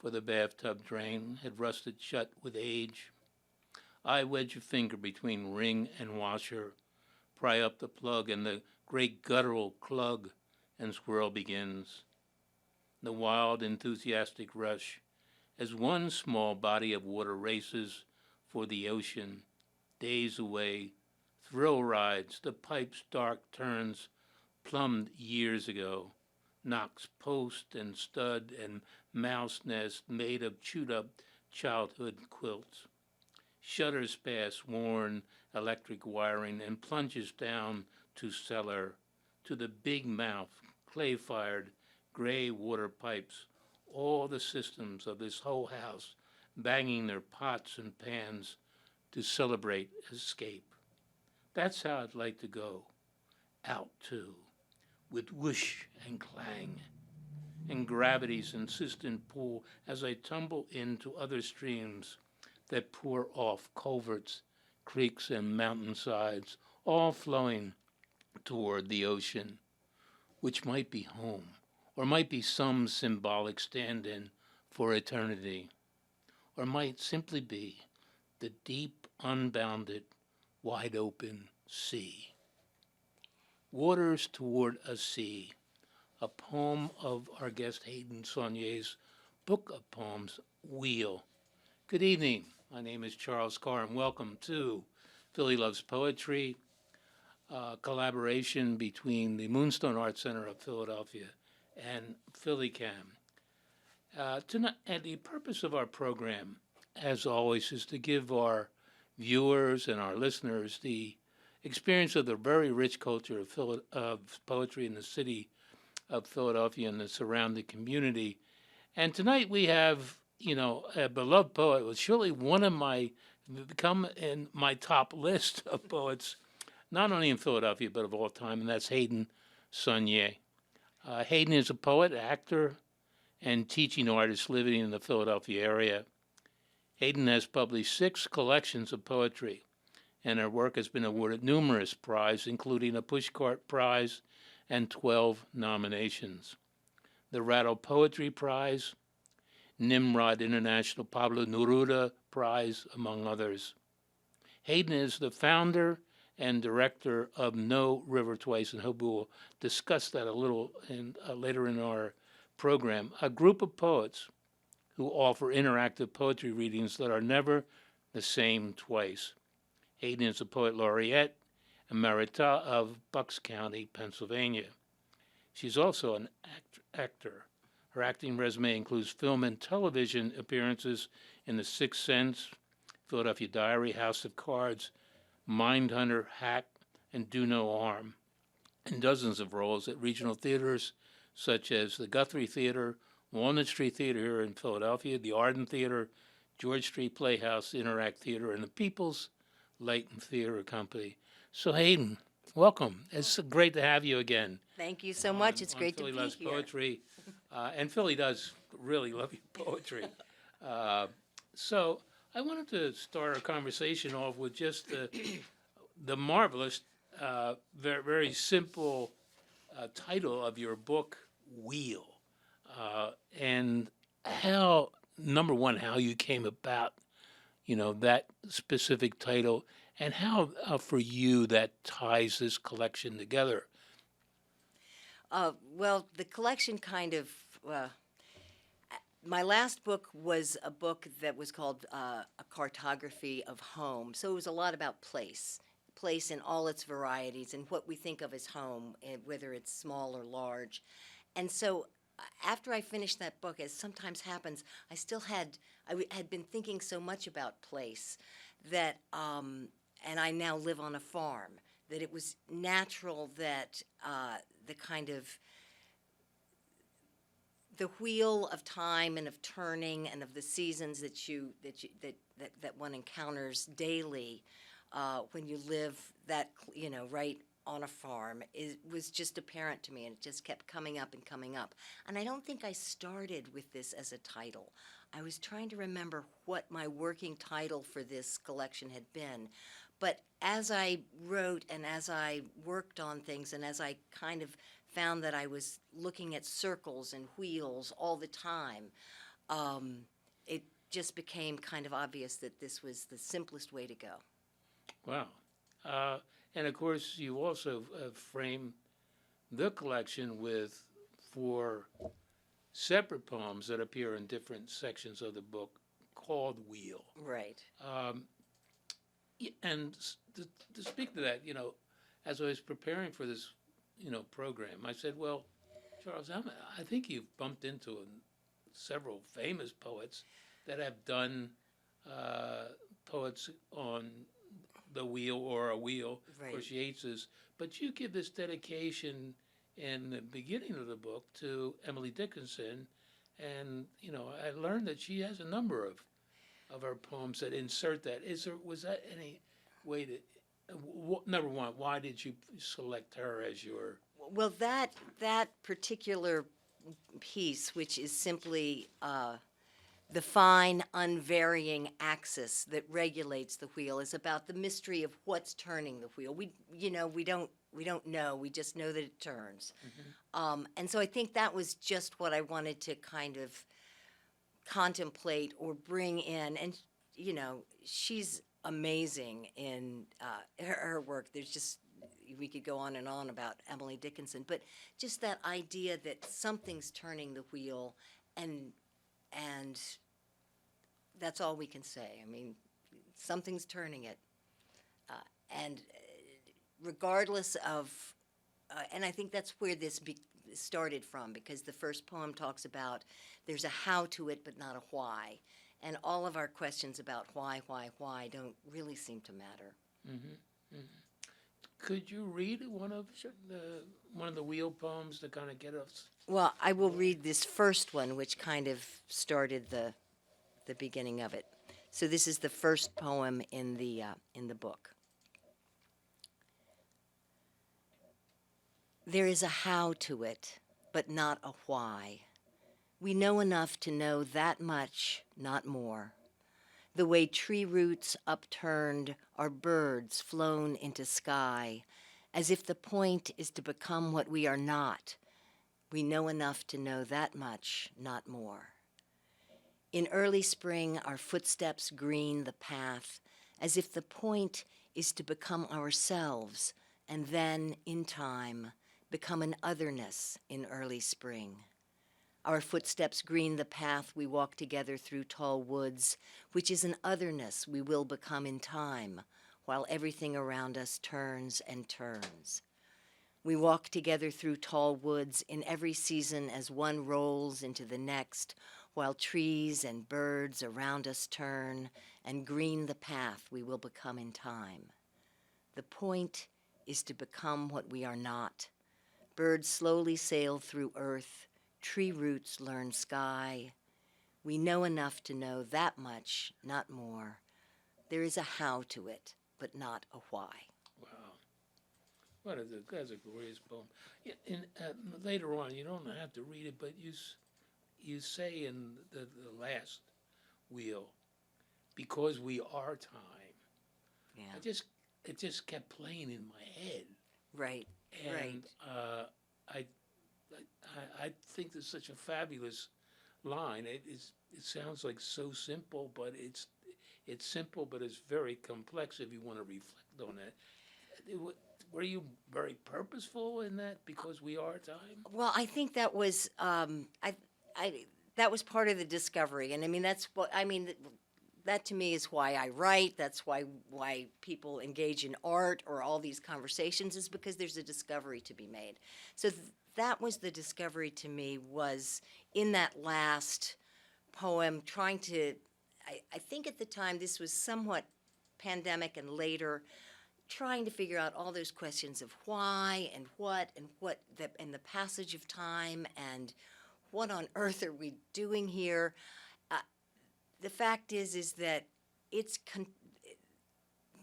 for the bathtub drain had rusted shut with age. I wedge a finger between ring and washer, pry up the plug, and the great guttural clug and swirl begins. The wild, enthusiastic rush as one small body of water races for the ocean, days away, thrill rides, the pipe's dark turns, plumbed years ago, knocks post and stud and mouse nest made of chewed-up childhood quilts. Shutters pass worn electric wiring and plunges down to cellar, to the big mouth, clay-fired, gray water pipes, all the systems of this whole house banging their pots and pans to celebrate escape. That's how I'd like to go, out too, with whoosh and clang, and gravity's insistent pull as I tumble into other streams that pour off culverts, creeks, and mountainsides, all flowing toward the ocean, which might be home, or might be some symbolic stand-in for eternity, or might simply be the deep, unbounded, wide-open sea. Waters Toward a Sea, a poem of our guest Hayden Saunier's book of poems, Wheel. Good evening. My name is Charles Carr, and welcome to Philly Loves Poetry, collaboration between the Moonstone Arts Center of Philadelphia and PhillyCam. Tonight, and the purpose of our program, as always, is to give our viewers and our listeners the experience of the very rich culture of poetry in the city of Philadelphia and the surrounding community. And tonight we have, a beloved poet was surely one of become in my top list of poets, not only in Philadelphia, but of all time, and that's Hayden Saunier. Hayden is a poet, actor, and teaching artist living in the Philadelphia area. Hayden has published 6 collections of poetry, and her work has been awarded numerous prizes, including a Pushcart Prize and 12 nominations. The Rattle Poetry Prize, Nimrod International Pablo Neruda Prize, among others. Hayden is the founder and director of No River Twice, and hope we'll discuss that a little later in our program, a group of poets who offer interactive poetry readings that are never the same twice. Hayden is a poet laureate emerita of Bucks County, Pennsylvania. She's also an actor. Her acting resume includes film and television appearances in The Sixth Sense, Philadelphia Diary, House of Cards, Mindhunter, Hack, and Do No Harm, and dozens of roles at regional theaters such as the Guthrie Theater, Walnut Street Theater here in Philadelphia, the Arden Theater, George Street Playhouse, Interact Theater, and the People's Leighton Theater Company. So Hayden, welcome. It's great to have you again. Thank you so much. It's great to be here. Philly Loves Poetry, and Philly does really love your poetry. So I wanted to start our conversation off with just the marvelous, very, very simple title of your book, Wheel, and how, number one, how you came about, that specific title, and how, for you, that ties this collection together. Well, the collection kind of, my last book was a book that was called A Cartography of Home. So it was a lot about place in all its varieties and what we think of as home, whether it's small or large. And so after I finished that book, as sometimes happens, I had been thinking so much about place that, and I now live on a farm, that it was natural that the kind of the wheel of time and of turning and of the seasons that one encounters daily when you live that right on a farm was just apparent to me, and it just kept coming up and coming up. And I don't think I started with this as a title. I was trying to remember what my working title for this collection had been. But as I wrote and as I worked on things and as I kind of found that I was looking at circles and wheels all the time, it just became kind of obvious that this was the simplest way to go. Wow. And of course, you also frame the collection with 4 separate poems that appear in different sections of the book called Wheel. Right. And to speak to that, as I was preparing for this, program, I said, well, Charles, I think you've bumped into several famous poets that have done poets on the wheel or a wheel. Right. Of course, Yeats's. But you give this dedication in the beginning of the book to Emily Dickinson, and I learned that she has a number of her poems that insert that. Was that any way to? Number one, why did you select her as your? Well, that particular piece, which is simply the fine, unvarying axis that regulates the wheel, is about the mystery of what's turning the wheel. We don't know. We just know that it turns. And so I think that was just what I wanted to kind of contemplate or bring in. And she's amazing in her work. There's just, we could go on and on about Emily Dickinson, but just that idea that something's turning the wheel, and that's all we can say. I mean, something's turning it, and regardless of, and I think that's where this started from, because the first poem talks about there's a how to it, but not a why, and all of our questions about why don't really seem to matter. Mm-hmm. Mm-hmm. Could you read one of the wheel poems to kind of get us? Well, I will read this first one, which kind of started the beginning of it. So this is the first poem in the book. There is a how to it, but not a why. We know enough to know that much, not more. The way tree roots upturned are birds flown into sky, as if the point is to become what we are not. We know enough to know that much, not more. In early spring, our footsteps green the path, as if the point is to become ourselves, and then, in time, become an otherness in early spring. Our footsteps green the path we walk together through tall woods, which is an otherness we will become in time, while everything around us turns and turns. We walk together through tall woods in every season as one rolls into the next, while trees and birds around us turn and green the path we will become in time. The point is to become what we are not. Birds slowly sail through earth, tree roots learn sky. We know enough to know that much, not more. There is a how to it, but not a why. Wow. That's a glorious poem. Yeah, and later on, you don't have to read it, but you say in the last wheel, because we are time. Yeah. It just kept playing in my head. Right. And I think that's such a fabulous line. It sounds like so simple, but it's simple, but it's very complex if you want to reflect on that. Were you very purposeful in that, because we are time? Well, I think that was that was part of the discovery, and I mean that to me is why I write. That's why people engage in art or all these conversations, is because there's a discovery to be made. So that was the discovery to me, was in that last poem, trying to, I think at the time this was somewhat pandemic and later, trying to figure out all those questions of why and what and the passage of time and what on earth are we doing here. The fact is that it's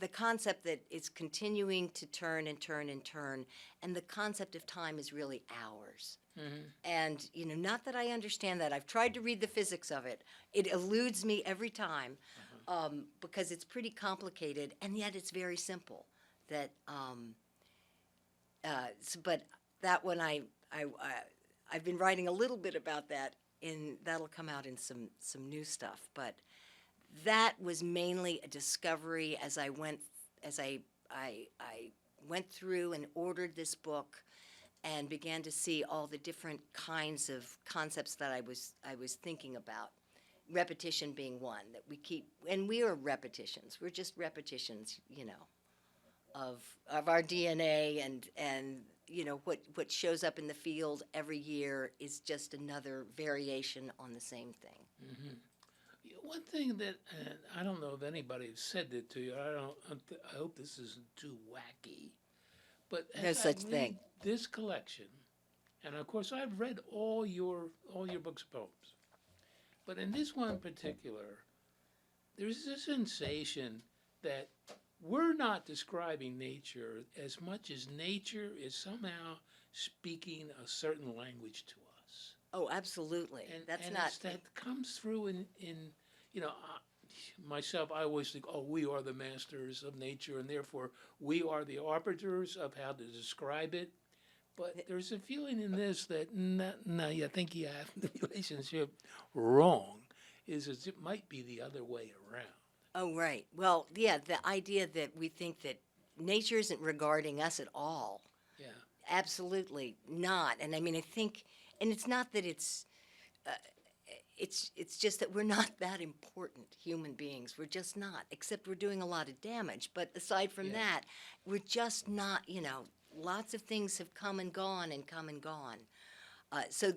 the concept that it's continuing to turn and turn and turn, and the concept of time is really ours. Mm-hmm. And not that I understand that. I've tried to read the physics of it. It eludes me every time, because it's pretty complicated, and yet it's very simple. That, but that one I've been writing a little bit about that that'll come out in some new stuff. But that was mainly a discovery as I went through and ordered this book and began to see all the different kinds of concepts that I was thinking about. Repetition being one that we keep, and we are repetitions. We're just repetitions, of our DNA, and what shows up in the field every year is just another variation on the same thing. Mm-hmm. One thing that I don't know if anybody has said it to you. I hope this isn't too wacky, but No as such I read thing. this collection, and of course I've read all your books of poems, but in this one in particular, there's a sensation that we're not describing nature as much as nature is somehow speaking a certain language to us. Oh, absolutely. That's and not. that comes through in myself. I always think, oh, we are the masters of nature, and therefore we are the arbiters of how to describe it. But there's a feeling in this that no, I think you have the relationship wrong. Is it might be the other way around. Oh, right. Well, yeah, the idea that we think that nature isn't regarding us at all. Yeah. Absolutely not. And I mean, I think, and it's not that it's just that we're not that important human beings. We're just not, except we're doing a lot of damage. But aside from that, we're just not, lots of things have come and gone and come and gone. So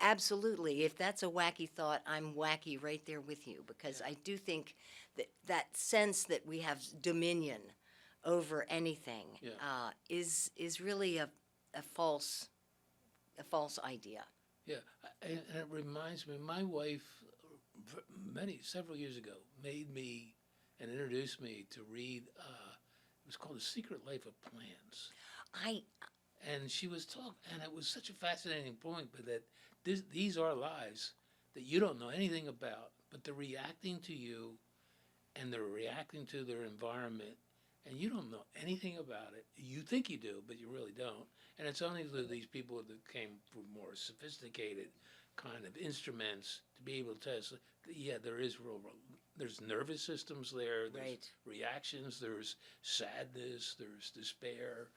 absolutely, if that's a wacky thought, I'm wacky right there with you, because I do think that sense that we have dominion over anything is really a false idea. Yeah, and it reminds me, my wife, several years ago, made me and introduced me to read, it was called The Secret Life of Plants. And she was talking, and it was such a fascinating point, but that these are lives that you don't know anything about, but they're reacting to you, and they're reacting to their environment, and you don't know anything about it. You think you do, but you really don't. And it's only these people that came from more sophisticated kind of instruments to be able to tell us, there's nervous systems there, there's reactions, there's sadness, there's despair.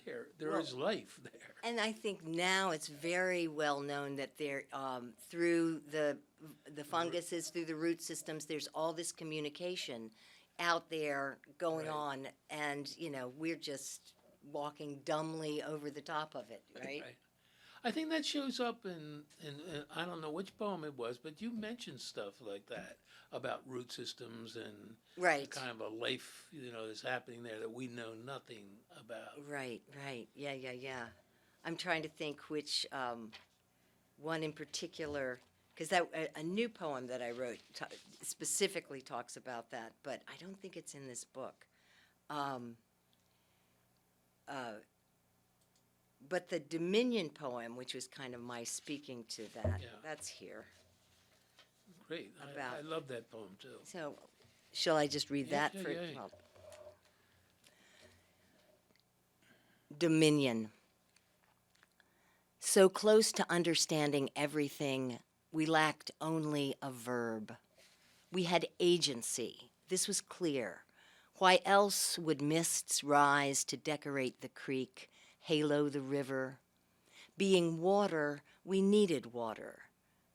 There is life there. And I think now it's very well known that there, through the funguses, through the root systems, there's all this communication out there going on, and we're just walking dumbly over the top of it, right? I think that shows up in I don't know which poem it was, but you mentioned stuff like that about root systems and kind of a life, that's happening there that we know nothing about. Right. Yeah. I'm trying to think which one in particular, because a new poem that I wrote specifically talks about that, but I don't think it's in this book. But the Dominion poem, which was kind of my speaking to that, that's here. Great. I love that poem, too. So, shall I just read that? Well, Dominion. So close to understanding everything, we lacked only a verb. We had agency. This was clear. Why else would mists rise to decorate the creek, halo the river? Being water, we needed water.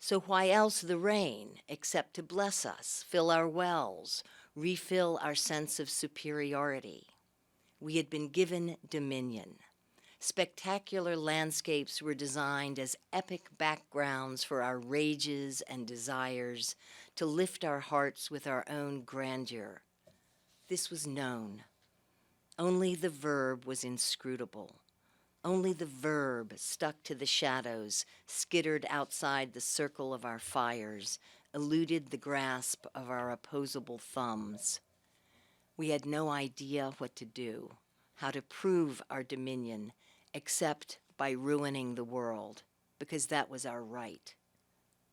So why else the rain, except to bless us, fill our wells, refill our sense of superiority? We had been given dominion. Spectacular landscapes were designed as epic backgrounds for our rages and desires, to lift our hearts with our own grandeur. This was known. Only the verb was inscrutable. Only the verb stuck to the shadows, skittered outside the circle of our fires, eluded the grasp of our opposable thumbs. We had no idea what to do, how to prove our dominion, except by ruining the world, because that was our right.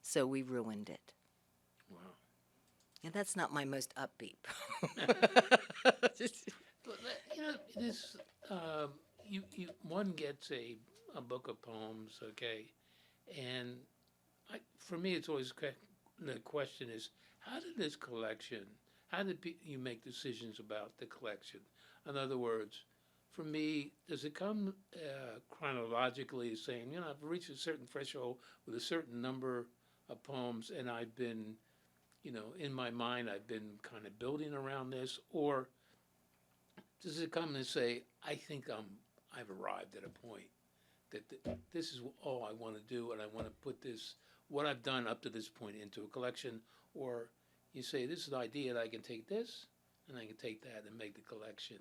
So we ruined it. Wow. And that's not my most upbeat. This one gets a book of poems, okay, and for me, it's always the question is, how did this collection? How did you make decisions about the collection? In other words, for me, does it come chronologically, saying, I've reached a certain threshold with a certain number of poems, and I've been, in my mind, I've been kind of building around this, or does it come and say, I think I've arrived at a point that this is all I want to do, and I want to put this, what I've done up to this point, into a collection, or you say, this is the idea that I can take this, and I can take that and make the collection.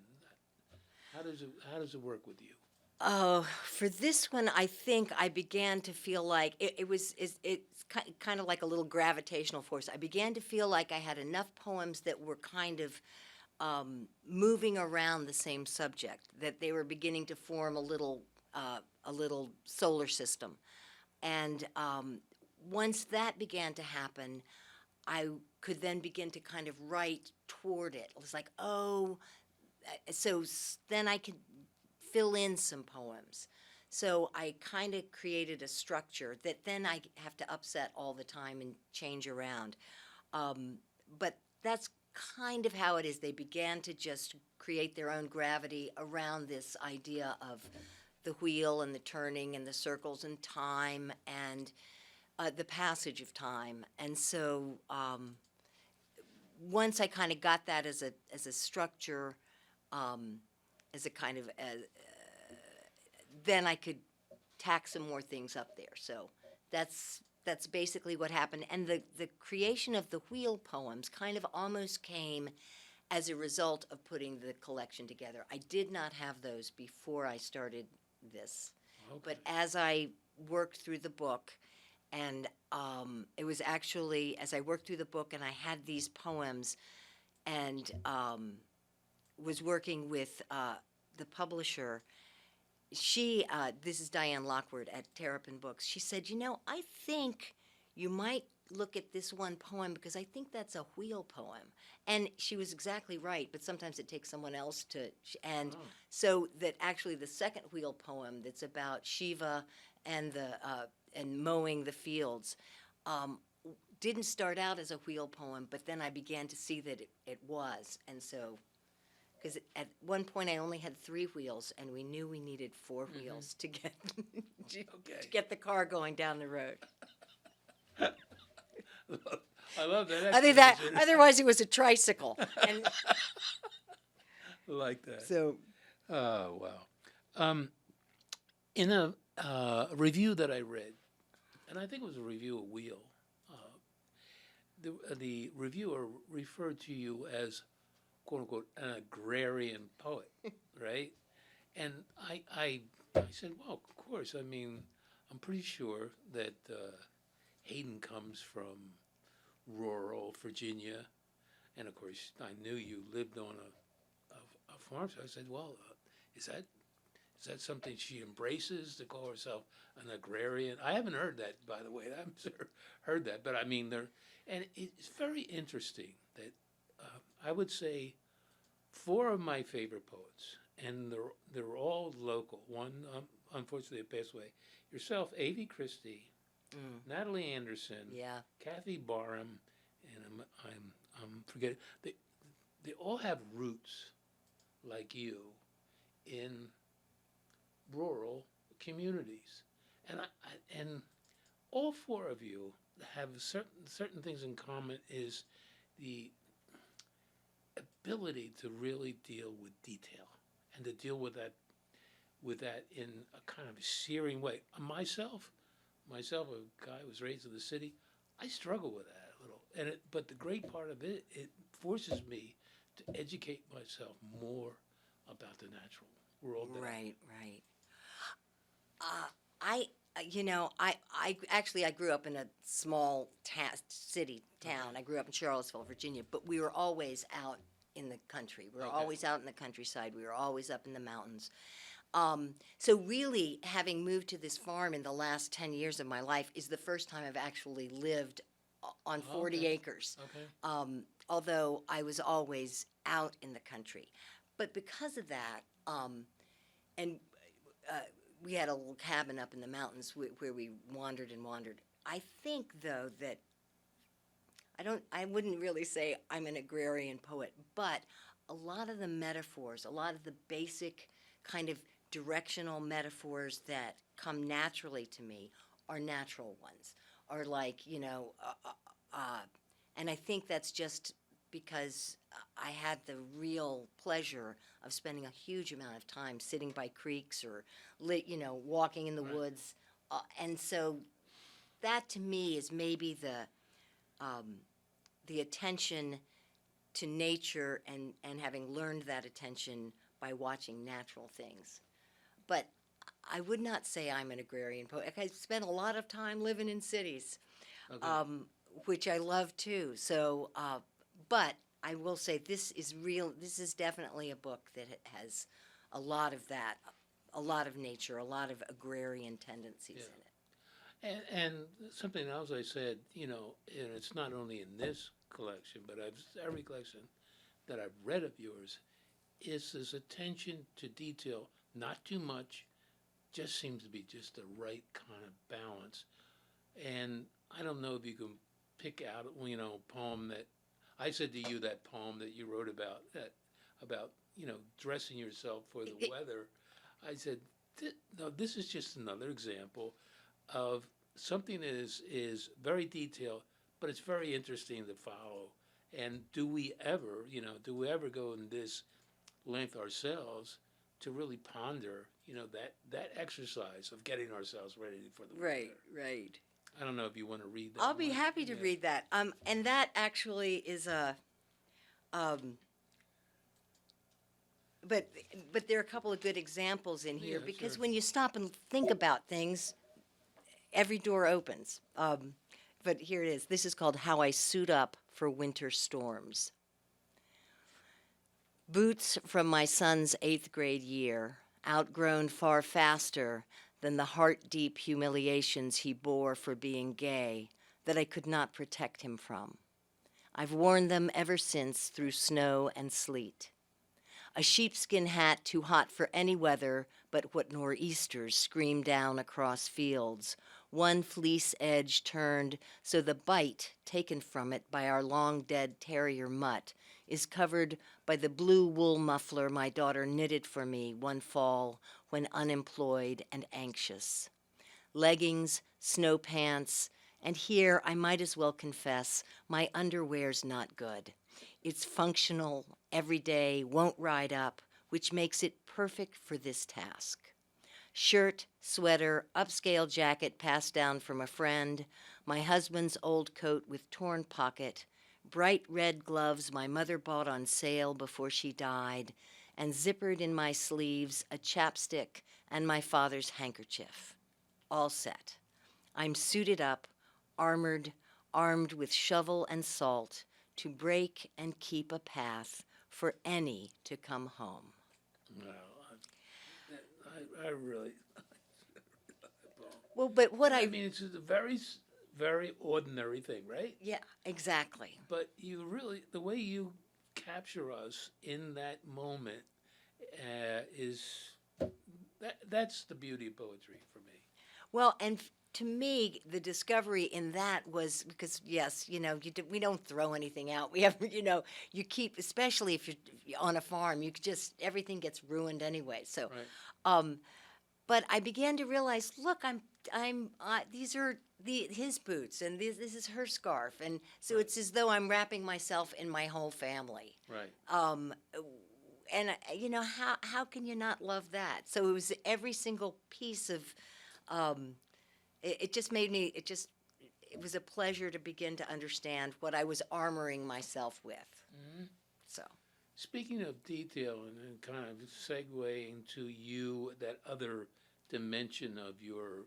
How does it work with you? Oh, for this one, I think I began to feel like it's kind of like a little gravitational force. I began to feel like I had enough poems that were kind of moving around the same subject, that they were beginning to form a little solar system. And once that began to happen, I could then begin to kind of write toward it. It was like, then I could fill in some poems. So I kind of created a structure that then I have to upset all the time and change around. But that's kind of how it is. They began to just create their own gravity around this idea of the wheel and the turning and the circles and time and the passage of time. And so once I kind of got that as a structure, as a kind of then I could tack some more things up there. So that's basically what happened. And the creation of the wheel poems kind of almost came as a result of putting the collection together. I did not have those before I started this. Okay. But as I worked through the book, and it was actually as I worked through the book and I had these poems and was working with the publisher, this is Diane Lockwood at Terrapin Books. She said, I think you might look at this one poem because I think that's a wheel poem. And she was exactly right, but sometimes it takes someone else to, so that actually the second wheel poem that's about Shiva and and mowing the fields didn't start out as a wheel poem, but then I began to see that it was. And so, because at one point I only had 3 wheels, and we knew we needed 4 wheels to get to get the car going down the road. I love that. Otherwise, it was a tricycle. And I like that. so, Oh, wow. In a review that I read, and I think it was a review of Wheel, the reviewer referred to you as, quote unquote, an agrarian poet, right? And I said, well, of course. I mean, I'm pretty sure that Hayden comes from rural Virginia, and of course, I knew you lived on a farm. So I said, well, is that something she embraces, to call herself an agrarian? I haven't heard that, by the way. I haven't heard that, but I mean, and it's very interesting that I would say 4 of my favorite poets, and they're all local. One, unfortunately, passed away. Yourself, A.V. Christie, Natalie Anderson, Kathy Barham, and I'm forgetting. They all have roots like you in rural communities, and all 4 of you have certain things in common. Is the ability to really deal with detail and to deal with that in a kind of searing way. Myself, a guy who was raised in the city, I struggle with that a little. But the great part of it forces me to educate myself more about the natural world. Right. I grew up in a small town. I grew up in Charlottesville, Virginia, but we were always out in the country. We were always out in the countryside. We were always up in the mountains. So really, having moved to this farm in the last 10 years of my life is the first time I've actually lived on 40 acres. Okay. Although I was always out in the country. But because of that, we had a little cabin up in the mountains where we wandered and wandered. I think, though, that I wouldn't really say I'm an agrarian poet, but a lot of the metaphors, a lot of the basic kind of directional metaphors that come naturally to me are natural ones, are like, and I think that's just because I had the real pleasure of spending a huge amount of time sitting by creeks or, walking in the Right. woods. And so that to me is maybe the attention to nature and having learned that attention by watching natural things. But I would not say I'm an agrarian poet. I spent a lot of time living in cities, Okay. which I love too. So, but I will say this is real. This is definitely a book that has a lot of that, a lot of nature, a lot of agrarian tendencies Yeah. in it. And something else I said, and it's not only in this collection, but every collection that I've read of yours, is this attention to detail, not too much, just seems to be just the right kind of balance. And I don't know if you can pick out, a poem that I said to you, that poem that you wrote about dressing yourself for the weather. I said, no, this is just another example of something that is very detailed, but it's very interesting to follow. And do we ever go in this length ourselves to really ponder, that exercise of getting ourselves ready for the Right, weather? right. I don't know if you want to read that I'll be one. happy to Yeah. read that. And that actually is um, but there are a couple of good examples in here Yeah, because sure. when you stop and think about things, every door opens. But here it is. This is called How I Suit Up for Winter Storms. Boots from my son's 8th grade year, outgrown far faster than the heart-deep humiliations he bore for being gay that I could not protect him from. I've worn them ever since through snow and sleet. A sheepskin hat too hot for any weather but what nor'easters scream down across fields, one fleece edge turned so the bite taken from it by our long-dead terrier mutt is covered by the blue wool muffler my daughter knitted for me one fall when unemployed and anxious. Leggings, snow pants, and here I might as well confess my underwear's not good. It's functional, everyday, won't ride up, which makes it perfect for this task. Shirt, sweater, upscale jacket passed down from a friend, my husband's old coat with torn pocket, bright red gloves my mother bought on sale before she died, and zippered in my sleeves a chapstick and my father's handkerchief. All set. I'm suited up, armored, armed with shovel and salt to break and keep a path for any to come home. No, I really. Well, but what I mean, it's a very ordinary thing, right? yeah, exactly. But you really, the way you capture us in that moment is that's the beauty of poetry for me. Well, and to me, the discovery in that was because, yes, we don't throw anything out. We have, you keep, especially if you're on a farm, you could just, everything gets ruined anyway. So, Right. um, but I began to realize, look, these are his boots, and this is her scarf, and so Right. it's as though I'm wrapping myself in my whole family. Right. And how can you not love that? So it was every single piece of, it just made me, it was a pleasure to begin to understand what I was armoring myself with. Mhm. So, Speaking of detail and kind of segueing to you, that other dimension of your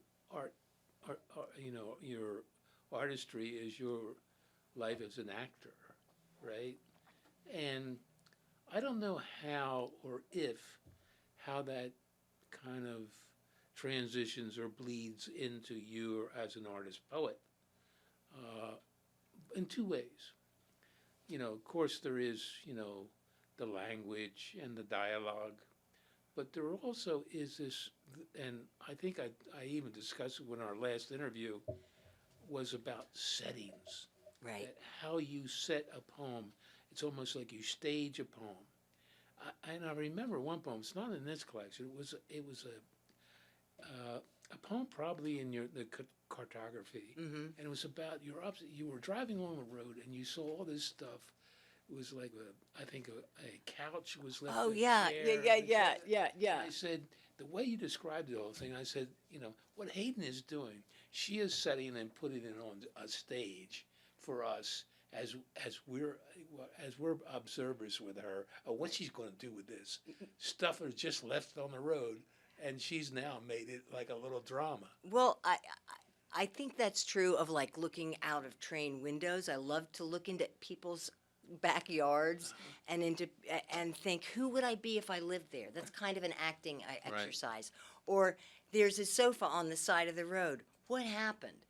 your artistry is your life as an actor, right? And I don't know how or if how that kind of transitions or bleeds into you as an artist poet uh, in two ways. Of course, there is, the language and the dialogue, but there also is this, and I think I even discussed it in our last interview, was about settings. Right. How you set a poem. It's almost like you stage a poem. And I remember one poem. It's not in this collection. It was a poem probably in the cartography, Mm-hmm. and it was about you were driving along the road and you saw all this stuff. It was like I think a couch was left. Oh a yeah, chair, yeah. I said, the way you described the whole thing, I said, what Hayden is doing, she is setting and putting it on a stage for us as we're observers with her of what she's going to do with this stuff is just left on the road, and she's now made it like a little drama. Well, I think that's true of like looking out of train windows. I love to look into people's backyards and and think, who would I be if I lived there? That's kind of an acting Right. exercise. Or there's a sofa on the side of the road. What happened?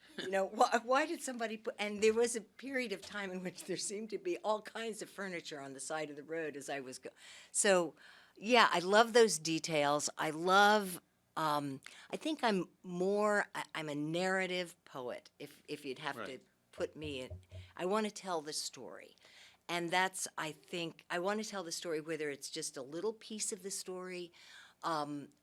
Why did somebody put? And there was a period of time in which there seemed to be all kinds of furniture on the side of the road as I was So, yeah, I love those details. I love. I think I'm a narrative poet. If you'd have to Right. put me in, I want to tell the story. And that's, I think, I want to tell the story, whether it's just a little piece of the story,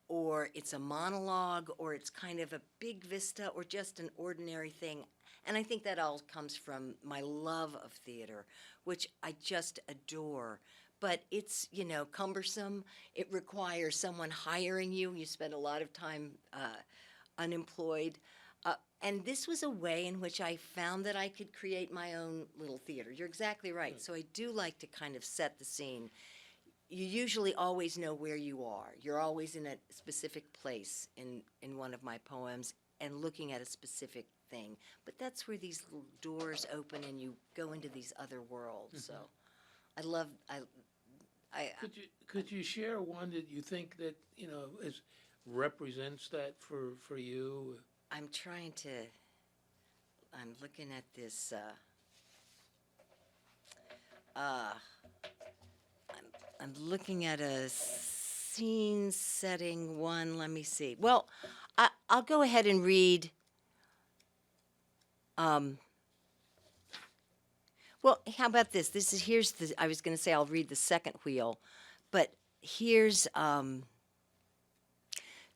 or it's a monologue, or it's kind of a big vista, or just an ordinary thing. And I think that all comes from my love of theater, which I just adore. But it's, cumbersome. It requires someone hiring you. You spend a lot of time unemployed. And this was a way in which I found that I could create my own little theater. You're exactly right. So I do like to kind of set the scene. You usually always know where you are. You're always in a specific place in one of my poems and looking at a specific thing. But that's where these little doors open and you go into these other worlds. So I love, I Could you share one that you think that represents that for you? I'm looking at this, I'm looking at a scene setting one. Let me see. Well, I'll go ahead and read. Well, how about this? I was going to say I'll read the second wheel, but here's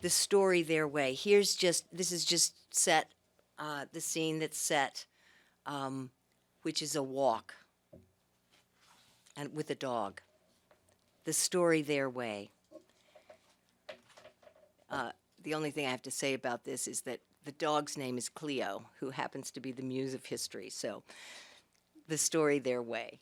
the story their way. This is just set, the scene that's set, which is a walk and with a dog. The story their way. The only thing I have to say about this is that the dog's name is Cleo, who happens to be the muse of history. So, the story their way.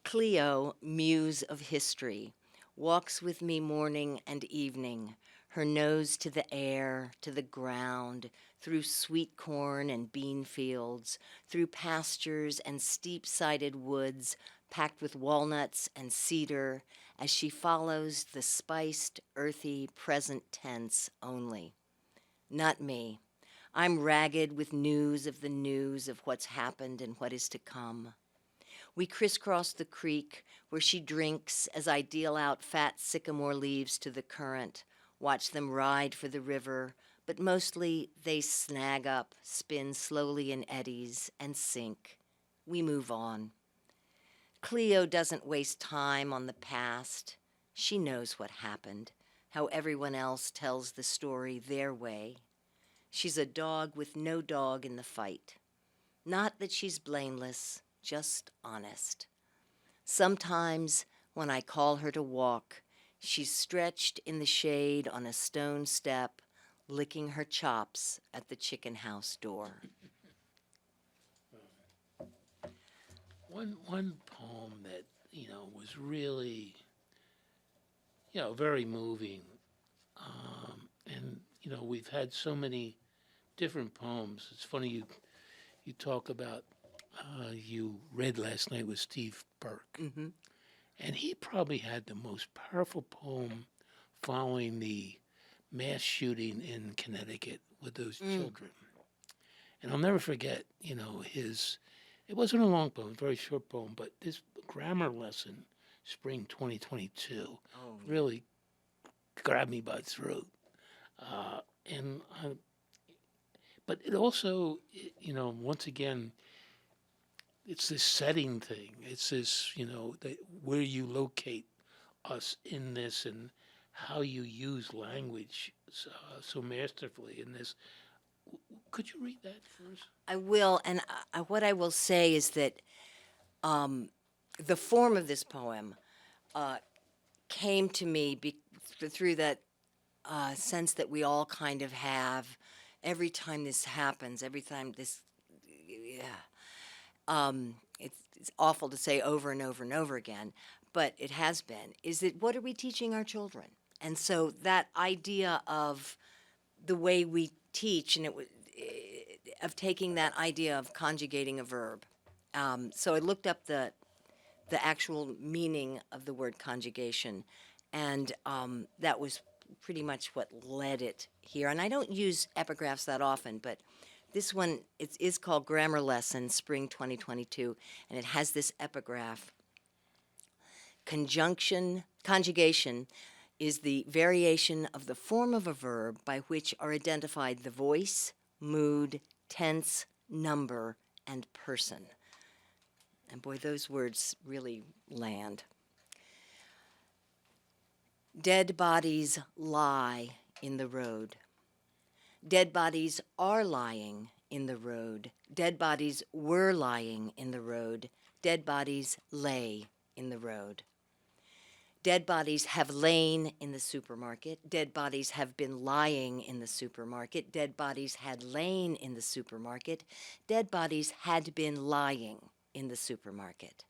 Cleo, muse of history, walks with me morning and evening, her nose to the air, to the ground, through sweet corn and bean fields, through pastures and steep-sided woods packed with walnuts and cedar, as she follows the spiced, earthy, present tense only. Not me. I'm ragged with news of what's happened and what is to come. We crisscross the creek where she drinks as I deal out fat sycamore leaves to the current, watch them ride for the river, but mostly they snag up, spin slowly in eddies, and sink. We move on. Cleo doesn't waste time on the past. She knows what happened, how everyone else tells the story their way. She's a dog with no dog in the fight. Not that she's blameless, just honest. Sometimes, when I call her to walk, she's stretched in the shade on a stone step, licking her chops at the chicken house door. One poem that was really very moving, and we've had so many different poems. It's funny you talk about you read last night with Steve Burke, Mm-hmm. and he probably had the most powerful poem following the mass shooting in Connecticut with those children. And I'll never forget, it wasn't a long poem, a very short poem, but this grammar lesson, spring 2022, really grabbed me by the throat. But but it also, once again, it's this setting thing. It's this, that where you locate us in this and how you use language so masterfully in this. Could you read that for us? I will, and what I will say is that the form of this poem came to me through that sense that we all kind of have every time this happens, every time this, yeah. It's awful to say over and over and over again, but it has been, is that what are we teaching our children? And so that idea of the way we teach, and of taking that idea of conjugating a verb. So I looked up the actual meaning of the word conjugation, and that was pretty much what led it here. And I don't use epigraphs that often, but this one is called Grammar Lesson, Spring 2022, and it has this epigraph. Conjugation is the variation of the form of a verb by which are identified the voice, mood, tense, number, and person. And boy, those words really land. Dead bodies lie in the road. Dead bodies are lying in the road. Dead bodies were lying in the road. Dead bodies lay in the road. Dead bodies have lain in the supermarket. Dead bodies have been lying in the supermarket. Dead bodies had lain in the supermarket. Dead bodies had been lying in the supermarket.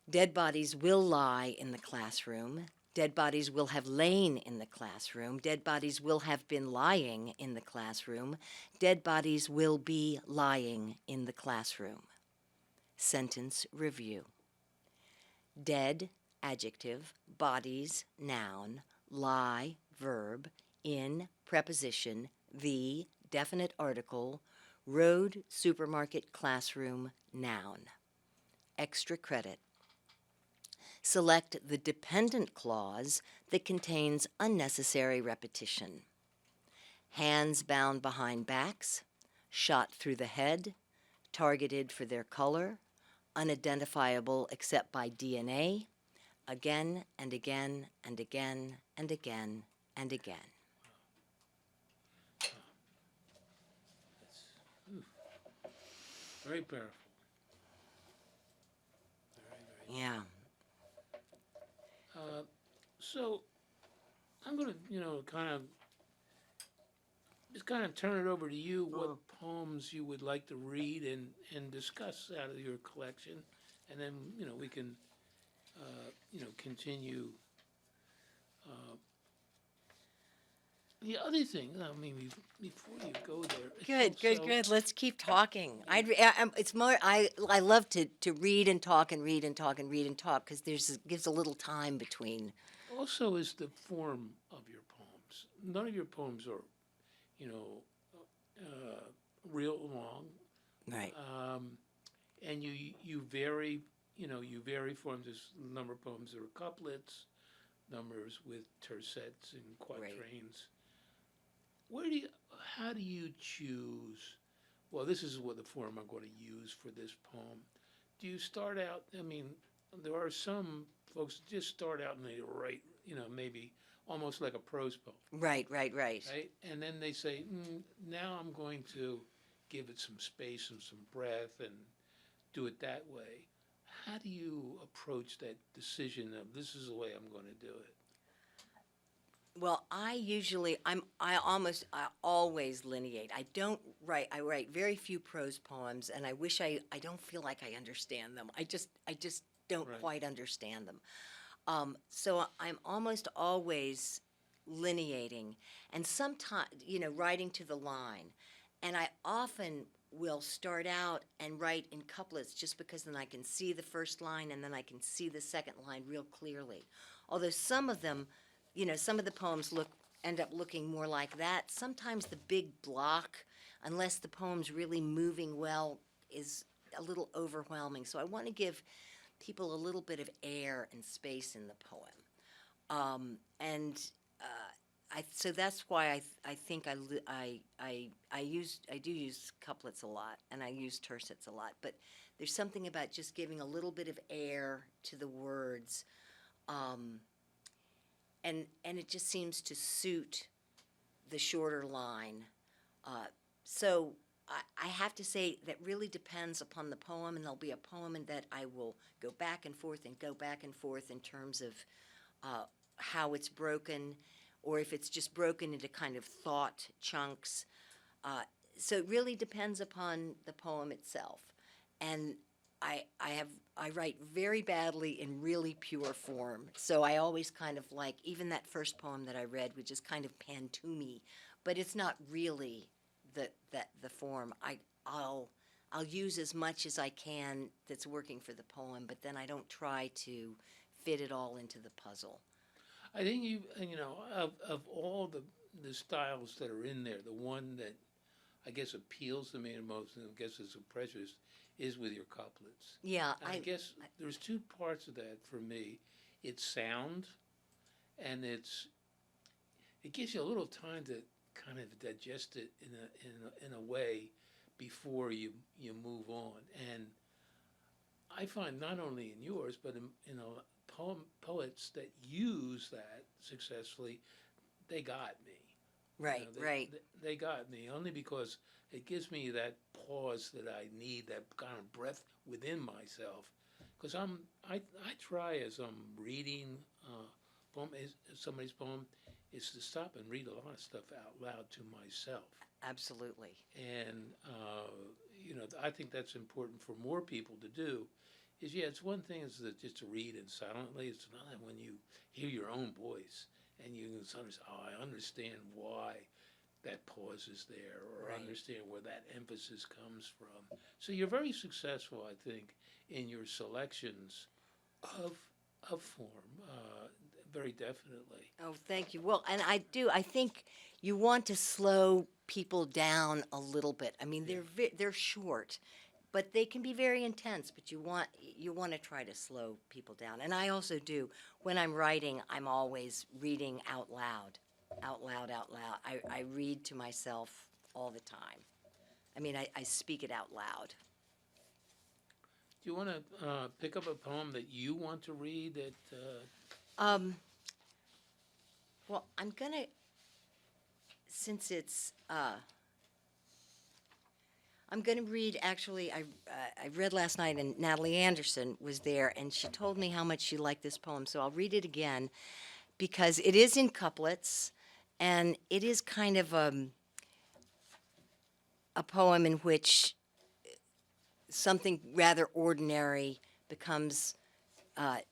Dead bodies will lie in the classroom. Dead bodies will have lain in the classroom. Dead bodies will have been lying in the classroom. Dead bodies will be lying in the classroom. Sentence review. Dead, adjective, bodies, noun, lie, verb, in, preposition, the, definite article, road, supermarket, classroom, noun. Extra credit. Select the dependent clause that contains unnecessary repetition. Hands bound behind backs, shot through the head, targeted for their color, unidentifiable except by DNA, again and again and again and again and again. Very powerful. Yeah. So I'm going to, kind of turn it over to you. What poems you would like to read and discuss out of your collection, and then we can continue. The other thing, before you go there, Good. Let's keep talking. It's more. I love to read and talk and read and talk and read and talk because gives a little time between. Also, is the form of your poems. None of your poems are, real long. Right. And you vary. You vary forms. There's a number of poems that are couplets, numbers with tercets and quatrains. How do you choose? Well, this is what the form I'm going to use for this poem. Do you start out? There are some folks that just start out and they write, maybe almost like a prose poem. Right. Right, and then they say, now I'm going to give it some space and some breath and do it that way. How do you approach that decision of this is the way I'm going to do it? Well, I always lineate. I write very few prose poems, and I don't feel like I understand them. I just don't quite understand them. So I'm almost always lineating, and sometimes, writing to the line. And I often will start out and write in couplets just because then I can see the first line and then I can see the second line real clearly. Although some of them, some of the poems end up looking more like that. Sometimes the big block, unless the poem's really moving well, is a little overwhelming. So I want to give people a little bit of air and space in the poem. And so that's why I think I do use couplets a lot, and I use tercets a lot. But there's something about just giving a little bit of air to the words, um, and it just seems to suit the shorter line. So I have to say that really depends upon the poem, and there'll be a poem in that I will go back and forth and go back and forth in terms of how it's broken, or if it's just broken into kind of thought chunks. So it really depends upon the poem itself. And I write very badly in really pure form. So I always kind of like, even that first poem that I read, which is kind of pantomey, but it's not really the form. I'll use as much as I can that's working for the poem, but then I don't try to fit it all into the puzzle. I think of all the styles that are in there, the one that I guess appeals to me the most, and I guess is a prejudice, is with your couplets. Yeah, And I guess there's two parts of that for me. It's sound, and it gives you a little time to kind of digest it in a way before you move on. And I find not only in yours, but in poets that use that successfully, they got me. right, right. They got me only because it gives me that pause that I need, that kind of breath within myself. Because I try as I'm reading somebody's poem, is to stop and read a lot of stuff out loud to myself. Absolutely. And I think that's important for more people to do. It's one thing is just to read it silently. It's another when you hear your own voice and you can understand, I understand why that pause is there, or Right. understand where that emphasis comes from. So you're very successful, I think, in your selections of form, very definitely. Oh, thank you. Well, and I think you want to slow people down a little bit. I mean, they're short, but they can be very intense, but you want to try to slow people down. And I also do. When I'm writing, I'm always reading out loud. Out loud, out loud. I read to myself all the time. I mean, I speak it out loud. Do you want to pick up a poem that you want to read that Um, well, I'm gonna, since it's, I'm gonna read, actually, I read last night, and Natalie Anderson was there, and she told me how much she liked this poem, so I'll read it again, because it is in couplets, and it is kind of a poem in which something rather ordinary becomes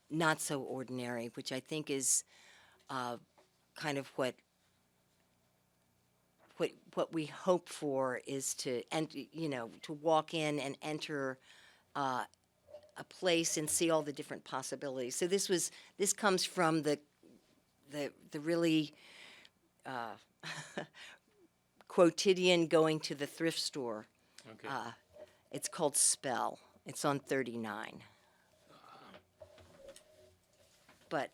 not so ordinary, which I think is kind of what we hope for, is to to walk in and enter a place and see all the different possibilities. So this comes from the really quotidian going to the thrift store. okay? It's called Spell. It's on 39. But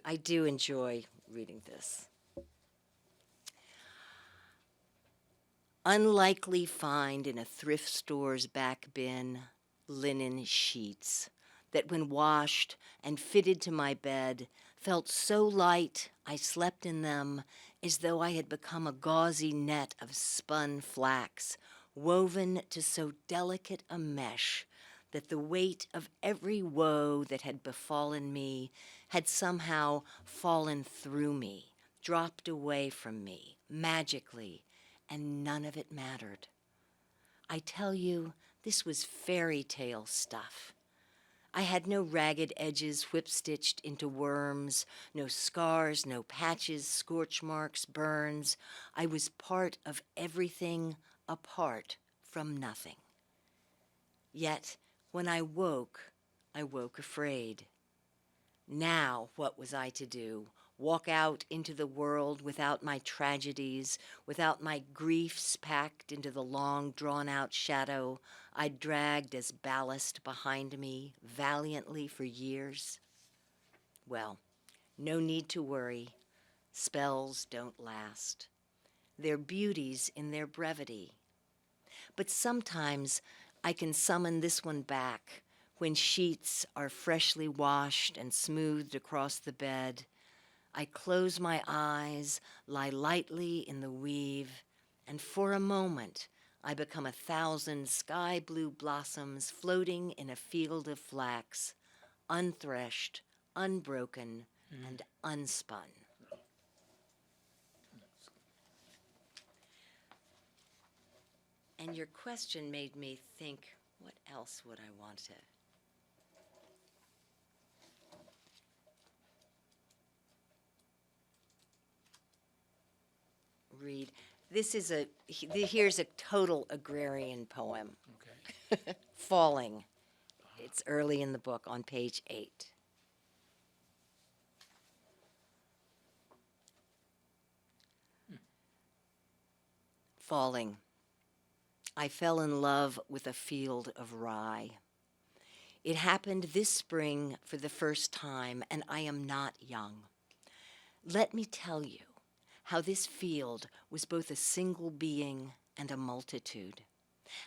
I do enjoy reading this. Unlikely find in a thrift store's back bin linen sheets that, when washed and fitted to my bed, felt so light I slept in them as though I had become a gauzy net of spun flax, woven to so delicate a mesh that the weight of every woe that had befallen me had somehow fallen through me, dropped away from me, magically, and none of it mattered. I tell you, this was fairy tale stuff. I had no ragged edges whip-stitched into worms, no scars, no patches, scorch marks, burns. I was part of everything apart from nothing. Yet, when I woke afraid. Now, what was I to do? Walk out into the world without my tragedies, without my griefs packed into the long, drawn-out shadow I'd dragged as ballast behind me valiantly for years? Well, no need to worry. Spells don't last. Their beauty's in their brevity. But sometimes I can summon this one back when sheets are freshly washed and smoothed across the bed. I close my eyes, lie lightly in the weave, and for a moment I become 1,000 sky blue blossoms floating in a field of flax, unthreshed, unbroken, and unspun. And your question made me think, what else would I want to read? Here's a total agrarian poem. Okay. Falling. It's early in the book on page 8. Falling. I fell in love with a field of rye. It happened this spring for the first time, and I am not young. Let me tell you how this field was both a single being and a multitude.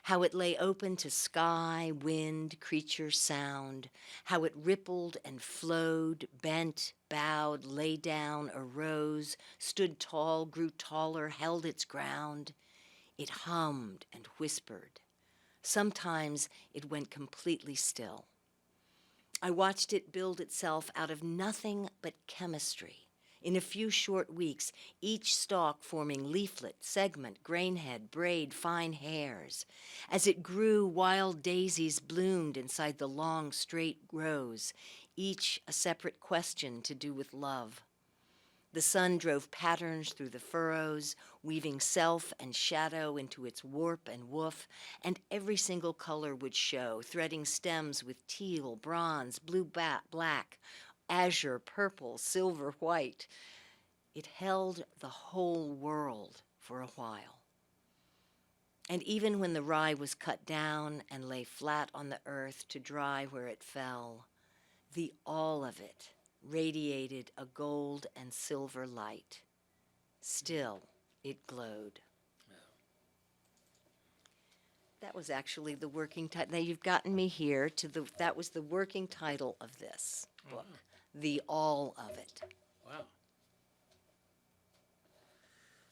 How it lay open to sky, wind, creature, sound. How it rippled and flowed, bent, bowed, lay down, arose, stood tall, grew taller, held its ground. It hummed and whispered. Sometimes it went completely still. I watched it build itself out of nothing but chemistry. In a few short weeks, each stalk forming leaflet, segment, grainhead, braid, fine hairs. As it grew, wild daisies bloomed inside the long, straight rows, each a separate question to do with love. The sun drove patterns through the furrows, weaving self and shadow into its warp and woof, and every single color would show, threading stems with teal, bronze, blue, black, azure, purple, silver, white. It held the whole world for a while. And even when the rye was cut down and lay flat on the earth to dry where it fell, the all of it radiated a gold and silver light. Still, it glowed. That was actually the working title. Now you've gotten me here to that was the working title of this book, The All of It. Wow.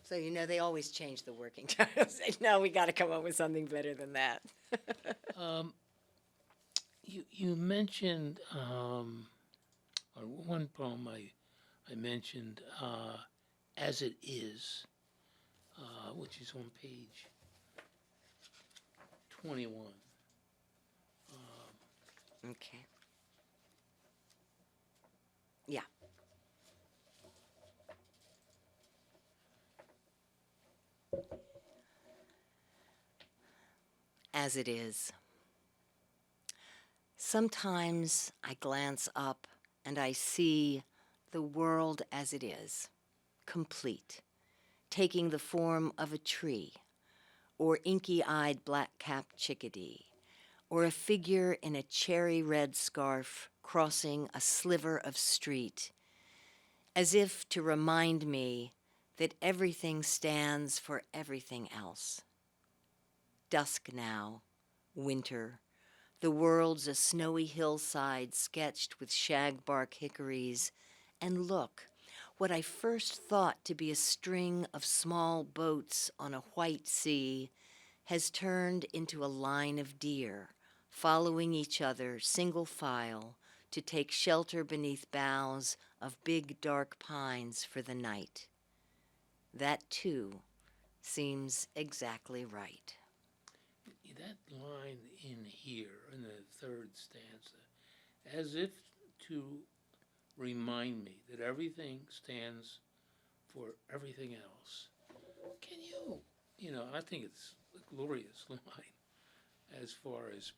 So they always change the working titles. No, we got to come up with something better than that. You mentioned or one poem I mentioned, As It Is, which is on page 21. Okay. Yeah. As it is. Sometimes I glance up and I see the world as it is, complete, taking the form of a tree, or inky-eyed black-capped chickadee, or a figure in a cherry-red scarf crossing a sliver of street, as if to remind me that everything stands for everything else. Dusk now, winter, the world's a snowy hillside sketched with shagbark hickories, and look, what I first thought to be a string of small boats on a white sea has turned into a line of deer, following each other single file to take shelter beneath boughs of big dark pines for the night. That, too, seems exactly right. That line in here, in the third stanza, as if to remind me that everything stands for everything else. Can I think it's a glorious line as far as,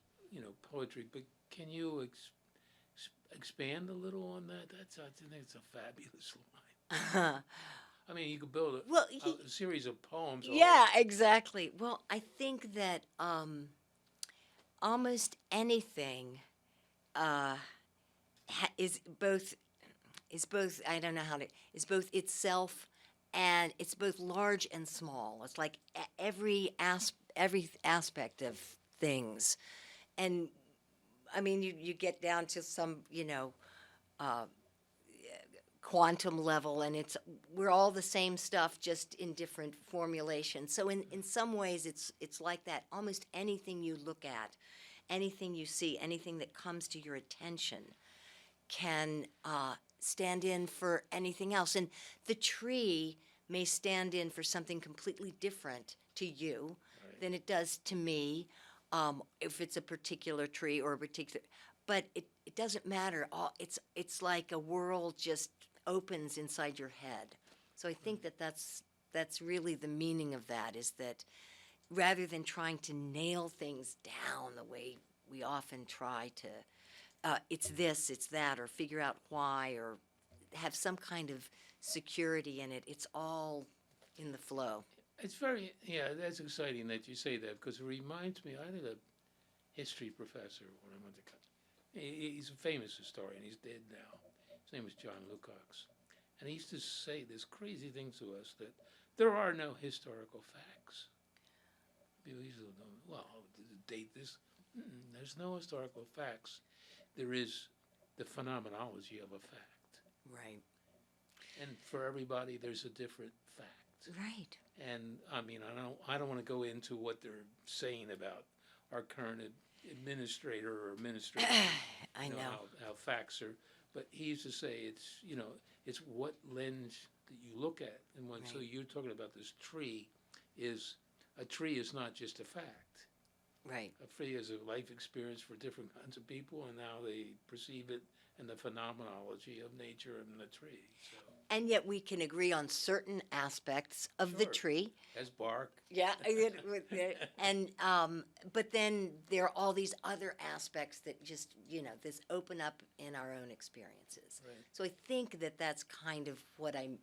poetry, but can you expand a little on that? I think it's a fabulous line. I mean, you could build a series of poems. Yeah, exactly. Well, I think that almost anything is both is both, I don't know how to, is both itself, and it's both large and small. It's like every aspect of things. And I mean, you get down to some, quantum level, and we're all the same stuff, just in different formulations. So in some ways it's like that. Almost anything you look at, anything you see, anything that comes to your attention can stand in for anything else. And the tree may stand in for something completely different to you than it does to me, if it's a particular tree or a particular. But it doesn't matter. It's like a world just opens inside your head. So I think that's really the meaning of that, is that rather than trying to nail things down the way we often try to, it's this, it's that, or figure out why, or have some kind of security in it. It's all in the flow. It's that's exciting that you say that, because it reminds me, I had a history professor when I went to college. He's a famous historian. He's dead now. His name was John Lukács. And he used to say this crazy thing to us, that there are no historical facts. People used to go, well, date this. There's no historical facts. There is the phenomenology of a fact. Right. And for everybody, there's a different fact. Right. And I mean, I don't want to go into what they're saying about our current administrator or administrator. I know. How facts are, but he used to say it's what lens that you look at. And so Right. you're talking about this tree, a tree is not just a fact. Right. A tree is a life experience for different kinds of people, and how they perceive it, and the phenomenology of nature and the tree. So. And yet we can agree on certain aspects of the Sure. tree. As bark. Yeah, and but then there are all these other aspects that just this open up in our own experiences. Right. So I think that that's kind of what I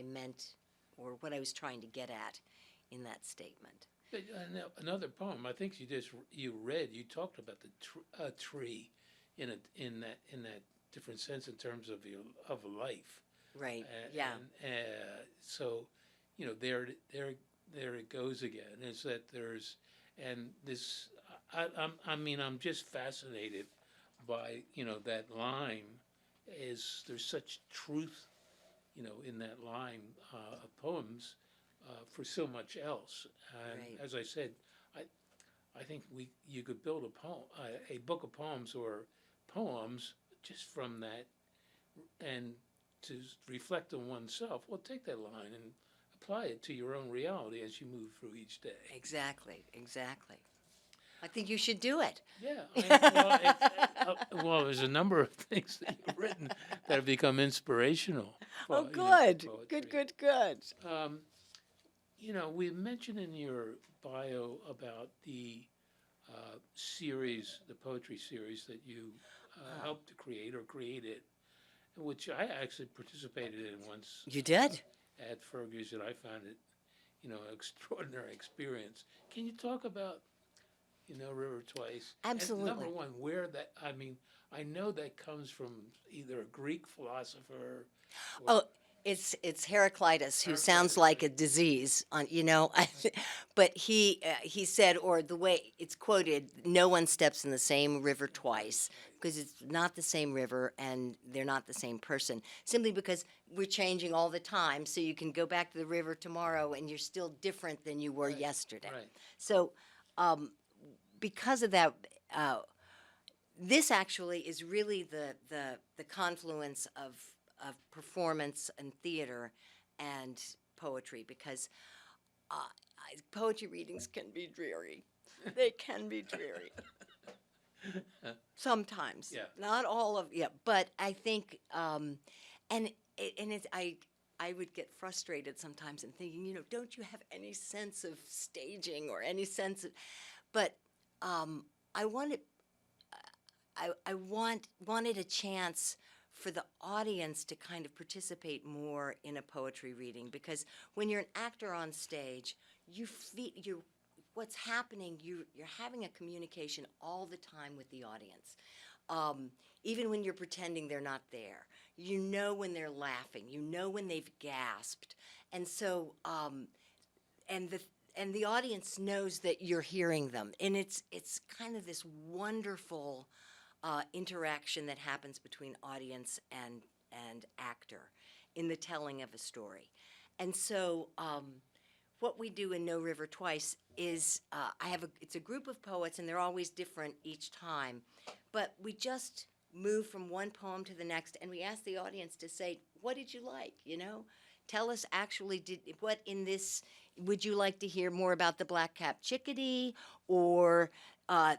meant, or what I was trying to get at in that statement. But, another poem, I think you talked about the tree in that different sense in terms of life. Right. Yeah. And so, there it goes again. Is that there's, and this, I'm just fascinated by, that line. There's such truth, in that line of poems, for so much else. And Right. as I said, I think you could build a book of poems, or poems just from that, and to reflect on oneself. Well, take that line and apply it to your own reality as you move through each day. Exactly. I think you should do it. Yeah. Well, there's a number of things that you've written that have become inspirational. Oh, for good. poetry. Good. We mentioned in your bio about the series, the poetry series that you helped to create or created, which I actually participated in once You did? at Fergie's, and I found it, an extraordinary experience. Can you talk about, River Twice? Absolutely. And number one, where that, I know that comes from either a Greek philosopher. Oh, it's Heraclitus, who sounds Heraclitus, like a right. disease, but he said, or the way it's quoted, no one steps in the same river twice, because it's not the same river and they're not the same person. Simply because we're changing all the time, so you can go back to the river tomorrow and you're still different than you were yesterday. Right. So, because of that, this actually is really the confluence of performance and theater and poetry, because poetry readings can be dreary. They can be dreary. Sometimes. Yeah. Not all of, but I think, I would get frustrated sometimes and thinking, don't you have any sense of staging or any sense of, but I wanted a chance for the audience to kind of participate more in a poetry reading, because when you're an actor on stage, what's happening, you're having a communication all the time with the audience. even when you're pretending they're not there. You know when they're laughing. You know when they've gasped. And so, and the audience knows that you're hearing them. And it's kind of this wonderful interaction that happens between audience and actor in the telling of a story. And so, what we do in No River Twice is it's a group of poets, and they're always different each time, but we just move from one poem to the next, and we ask the audience to say, what did you like, Tell us actually, what in this, would you like to hear more about the black-capped chickadee, or what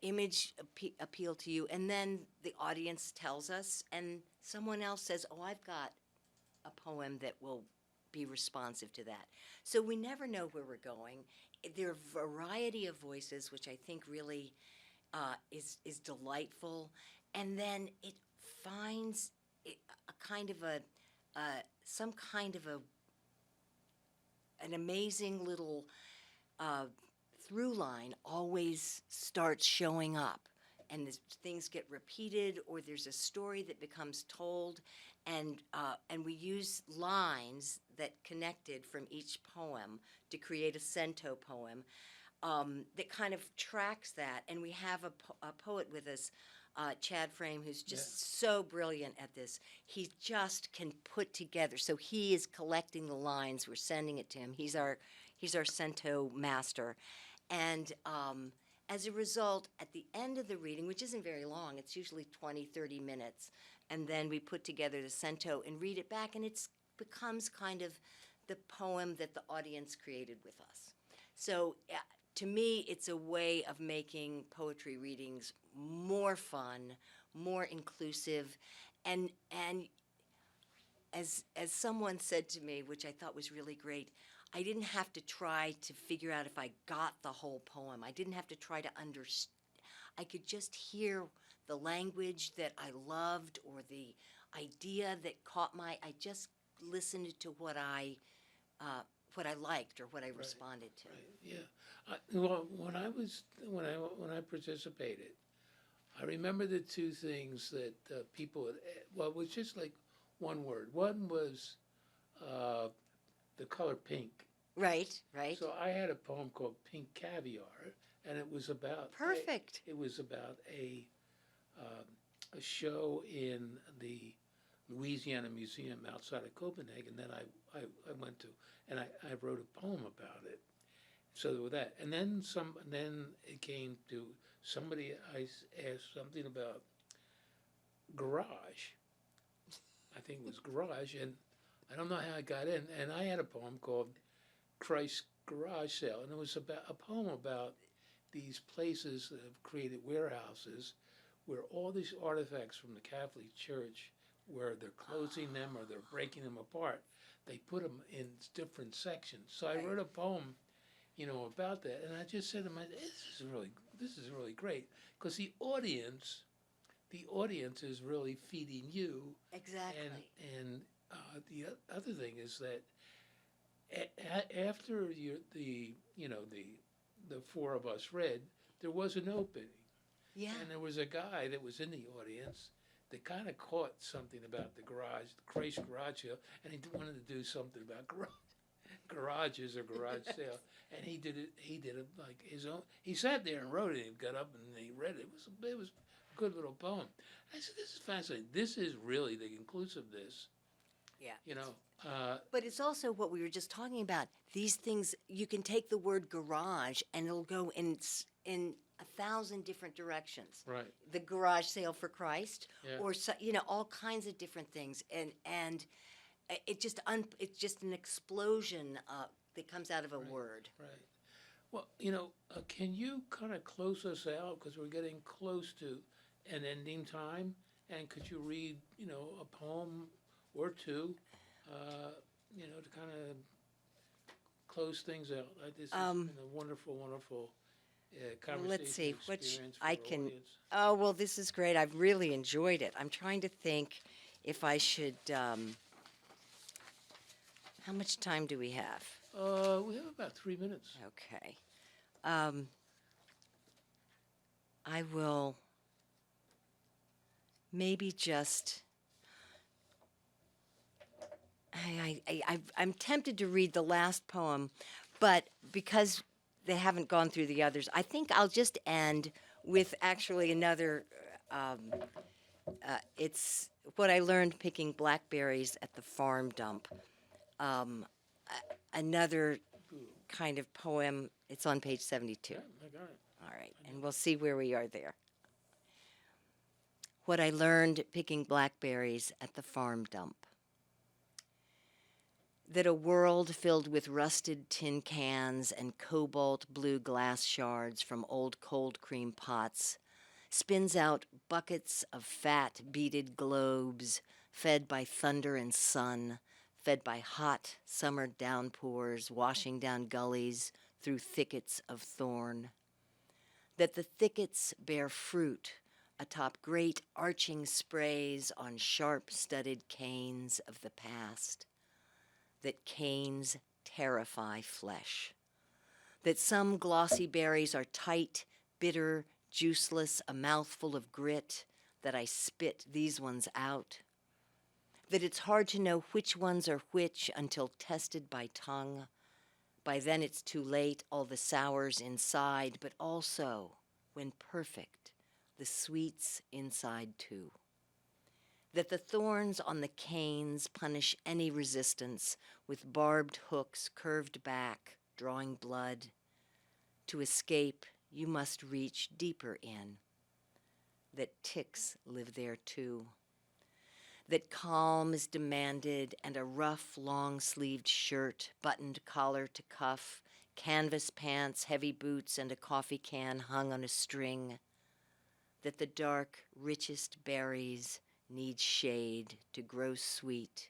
image appealed to you? And then the audience tells us, and someone else says, oh, I've got a poem that will be responsive to that. So we never know where we're going. There are a variety of voices, which I think really is delightful, and then it finds a kind of some kind of an amazing little through line always starts showing up, and things get repeated, or there's a story that becomes told, and we use lines that connected from each poem to create a cento poem that kind of tracks that. And we have a poet with us, Chad Frame, who's just so brilliant at this. He just can put together. So he is collecting the lines. We're sending it to him. He's our cento master. And as a result, at the end of the reading, which isn't very long, it's usually 20, 30 minutes, and then we put together the cento and read it back, and it becomes kind of the poem that the audience created with us. So to me, it's a way of making poetry readings more fun, more inclusive, and as someone said to me, which I thought was really great, I didn't have to try to figure out if I got the whole poem. I didn't have to try to understand. I could just hear the language that I loved, or the idea that caught I just listened to what I liked, or what I responded to. Right. Yeah. Well, when I participated, I remember the two things that people would. Well, it was just like one word. One was the color pink. Right. So I had a poem called Pink Caviar, and it was about Perfect. It was about a show in the Louisiana Museum outside of Copenhagen that I went to, and I wrote a poem about it. So with that, and then it came to somebody. I asked something about garage. I think it was garage, and I don't know how I got in. And I had a poem called Christ's Garage Sale, and it was about a poem about these places that have created warehouses where all these artifacts from the Catholic Church, where they're closing them or they're breaking them apart, they put them in different sections. So I wrote a poem, about that, and I just said to myself, this is really great, because the audience is really feeding you. Exactly. And the other thing is that after the four of us read, there was an opening. Yeah. And there was a guy that was in the audience that kind of caught something about the Christ garage sale, and he wanted to do something about garages or garage sale, and he did it like his own. He sat there and wrote it. He got up and he read it. It was a good little poem. I said, this is fascinating. This is really the inclusiveness. Yeah. But it's also what we were just talking about. These things, you can take the word garage and it'll go in 1,000 different directions. Right. The garage sale for Christ, Yeah. or all kinds of different things, and it's just an explosion that comes out of a word. Right. Well, can you kind of close us out, because we're getting close to an ending time, and could you read a poem or two, to kind of close things out? This has been a wonderful, wonderful conversation. Let's see, which experience for I our can. audience. Oh well, this is great. I've really enjoyed it. I'm trying to think if I should. How much time do we have? We have about 3 minutes. Okay. I will. maybe just, I'm tempted to read the last poem, but because they haven't gone through the others, I think I'll just end with actually another, it's what I learned picking blackberries at the farm dump. Another kind of poem. It's on page 72. Yeah, I got it. All right, and we'll see where we are there. What I learned picking blackberries at the farm dump. That a world filled with rusted tin cans and cobalt blue glass shards from old cold cream pots spins out buckets of fat beaded globes fed by thunder and sun, fed by hot summer downpours washing down gullies through thickets of thorn. That the thickets bear fruit atop great arching sprays on sharp-studded canes of the past. That canes terrify flesh. That some glossy berries are tight, bitter, juiceless, a mouthful of grit, that I spit these ones out. That it's hard to know which ones are which until tested by tongue. By then it's too late, all the sours inside, but also, when perfect, the sweets inside too. That the thorns on the canes punish any resistance with barbed hooks curved back, drawing blood. To escape, you must reach deeper in. That ticks live there too. That calm is demanded and a rough, long-sleeved shirt, buttoned collar to cuff, canvas pants, heavy boots, and a coffee can hung on a string. That the dark, richest berries need shade to grow sweet.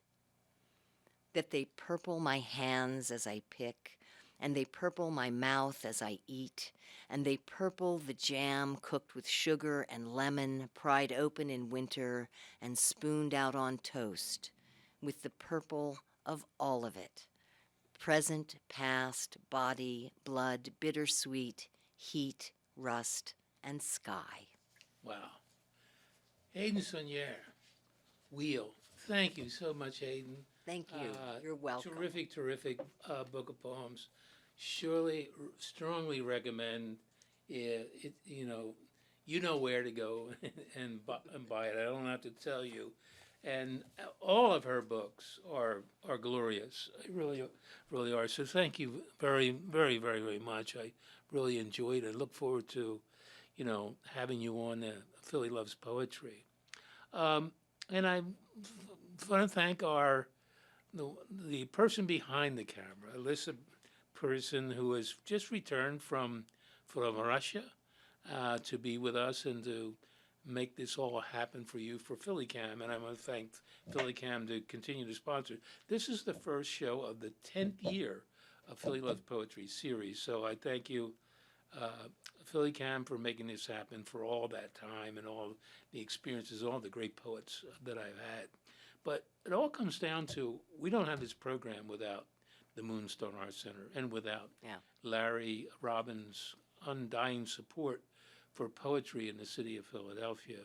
That they purple my hands as I pick, and they purple my mouth as I eat, and they purple the jam cooked with sugar and lemon, pried open in winter and spooned out on toast, with the purple of all of it. Present, past, body, blood, bittersweet, heat, rust, and sky. Wow. Hayden Saunier, Wheel. Thank you so much, Hayden. Thank you. You're welcome. Terrific, terrific book of poems. Surely, strongly recommend it. You know where to go and buy it. I don't have to tell you. And all of her books are glorious. They really are. So thank you very, very, very, very much. I really enjoyed it. Look forward to, having you on Philly Loves Poetry. And I want to thank the person behind the camera, Alyssa Person, who has just returned from Russia to be with us and to make this all happen for you for PhillyCam. And I want to thank PhillyCam to continue to sponsor. This is the first show of the 10th year of Philly Loves Poetry series. So I thank you, PhillyCam, for making this happen for all that time and all the experiences, all the great poets that I've had. But it all comes down to, we don't have this program without the Moonstone Arts Center and without Larry Robbins' undying support for poetry in the city of Philadelphia.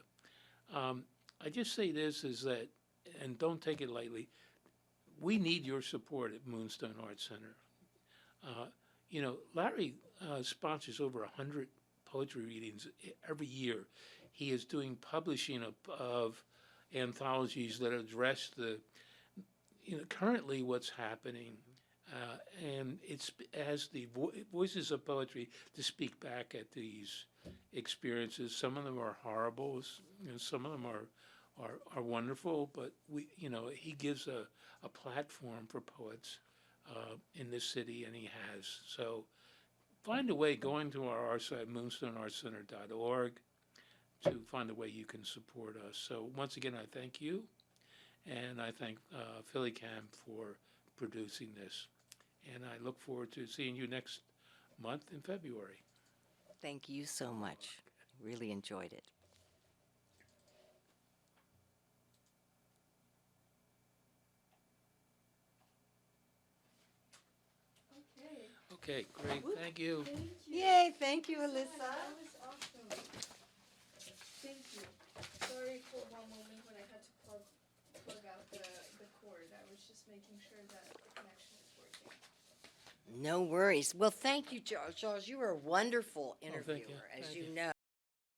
I just say this is that, and don't take it lightly, we need your support at Moonstone Arts Center. Larry sponsors over 100 poetry readings every year. He is doing publishing of anthologies that address currently what's happening, and it's as the voices of poetry to speak back at these experiences. Some of them are horrible, some of them are wonderful, but he gives a platform for poets in this city, and he has. So find a way, going to our site, moonstoneartscenter.org, to find a way you can support us. So once again, I thank you, and I thank PhillyCam for producing this. And I look forward to seeing you next month in February. Thank you so much. Really enjoyed it. Okay, great. Thank you. Yay, thank you, Alyssa. That was awesome. Thank you. Sorry for one more. making sure that the connection is working. No worries. Well, thank you, Charles. Charles, you are a wonderful thank you. interviewer, as Thank you you. know.